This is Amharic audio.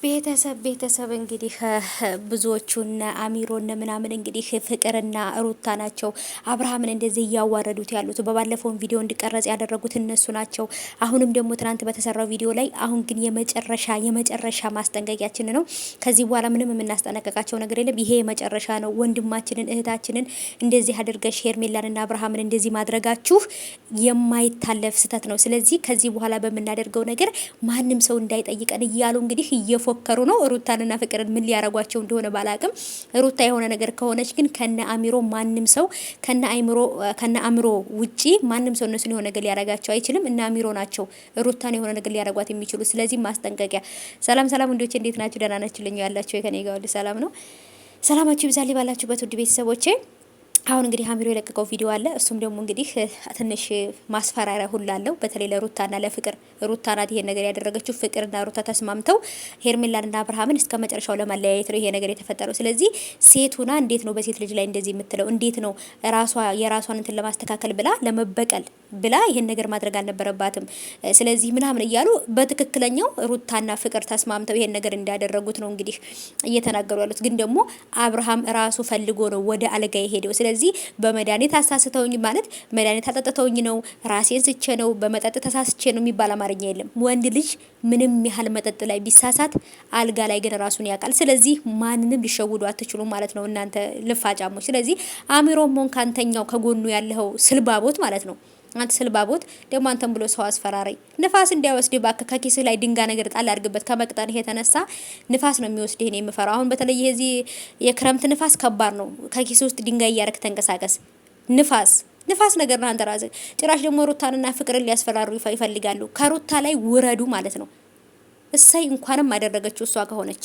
ቤተሰብ እንግዲህ ብዙዎቹና አሚሮን ምናምን እንግዲህ ፍቅርና ሩታ ናቸው አብርሃምን እንደዚህ እያዋረዱት ያሉት። በባለፈው ቪዲዮ እንዲቀረጽ ያደረጉት እነሱ ናቸው። አሁንም ደግሞ ትናንት በተሰራው ቪዲዮ ላይ አሁን ግን የመጨረሻ ማስጠንቀቂያችን ነው። ከዚህ በኋላ ምንም የምናስጠነቀቃቸው ነገር የለም። ይሄ የመጨረሻ ነው። ወንድማችንን እህታችንን እንደዚህ አድርገሽ ሄርሜላንና አብርሃምን እንደዚህ ማድረጋችሁ የማይታለፍ ስህተት ነው። ስለዚህ ከዚህ በኋላ በምናደርገው ነገር ማንም ሰው እንዳይጠይቀን እያሉ እንግዲህ እየፎከሩ ነው። ሩታንና ፍቅርን ምን ሊያረጓቸው እንደሆነ ባላቅም ሩታ የሆነ ነገር ከሆነች ግን ከነ አሚሮ ማንም ሰው ከነ አሚሮ ውጪ ማንም ሰው እነሱን የሆነ ነገር ሊያረጋቸው አይችልም። እና አሚሮ ናቸው ሩታን የሆነ ነገር ሊያረጓት የሚችሉ። ስለዚህ ማስጠንቀቂያ። ሰላም ወንዶች እንዴት ናችሁ? ደህና ናችሁ? ልኝ ያላችሁ ከኔ ጋር ሁሉ ሰላም ነው። ሰላማችሁ ይብዛልኝ ባላችሁበት ውድ ቤተሰቦቼ። አሁን እንግዲህ አሚሮ የለቀቀው ቪዲዮ አለ። እሱም ደግሞ እንግዲህ ትንሽ ማስፈራሪያ ሁላ አለው። በተለይ ለሩታና ለፍቅር ሩታ ናት ይሄን ነገር ያደረገችው። ፍቅርና ሩታ ተስማምተው ሄርሜላንና አብርሃምን እስከ መጨረሻው ለማለያየት ነው ይሄ ነገር የተፈጠረው። ስለዚህ ሴቱና እንዴት ነው በሴት ልጅ ላይ እንደዚህ የምትለው? እንዴት ነው የራሷን እንትን ለማስተካከል ብላ ለመበቀል ብላ ይሄን ነገር ማድረግ አልነበረባትም። ስለዚህ ምናምን እያሉ በትክክለኛው ሩታና ፍቅር ተስማምተው ይሄን ነገር እንዳደረጉት ነው እንግዲህ እየተናገሩ ያሉት። ግን ደግሞ አብርሃም ራሱ ፈልጎ ነው ወደ አልጋ የሄደው። ስለዚህ በመድኃኒት አሳስተውኝ ማለት መድኃኒት አጠጥተውኝ ነው፣ ራሴን ስቼ ነው፣ በመጠጥ ተሳስቼ ነው የሚባል አማርኛ የለም። ወንድ ልጅ ምንም ያህል መጠጥ ላይ ቢሳሳት አልጋ ላይ ግን ራሱን ያውቃል። ስለዚህ ማንንም ሊሸውዱ አትችሉም ማለት ነው እናንተ ልፋጫሞች። ስለዚህ አሚሮም ሆን ካንተኛው ከጎኑ ያለው ስልባቦት ማለት ነው። አንተ ስልባቦት ደግሞ አንተም ብሎ ሰው አስፈራሪ። ንፋስ እንዳይወስድ ባክ ከኪስህ ላይ ድንጋ ነገር ጣል አድርግበት። ከመቅጠን የተነሳ ንፋስ ነው የሚወስድ። እኔ የምፈራው አሁን በተለይ የዚህ የክረምት ንፋስ ከባድ ነው። ከኪስ ውስጥ ድንጋይ እያረክ ተንቀሳቀስ። ንፋስ ነገር ነው። አንተ ራስህ ጭራሽ ደግሞ ሩታንና ፍቅርን ሊያስፈራሩ ይፈልጋሉ። ከሩታ ላይ ውረዱ ማለት ነው። እሰይ እንኳንም አደረገችው እሷ ከሆነች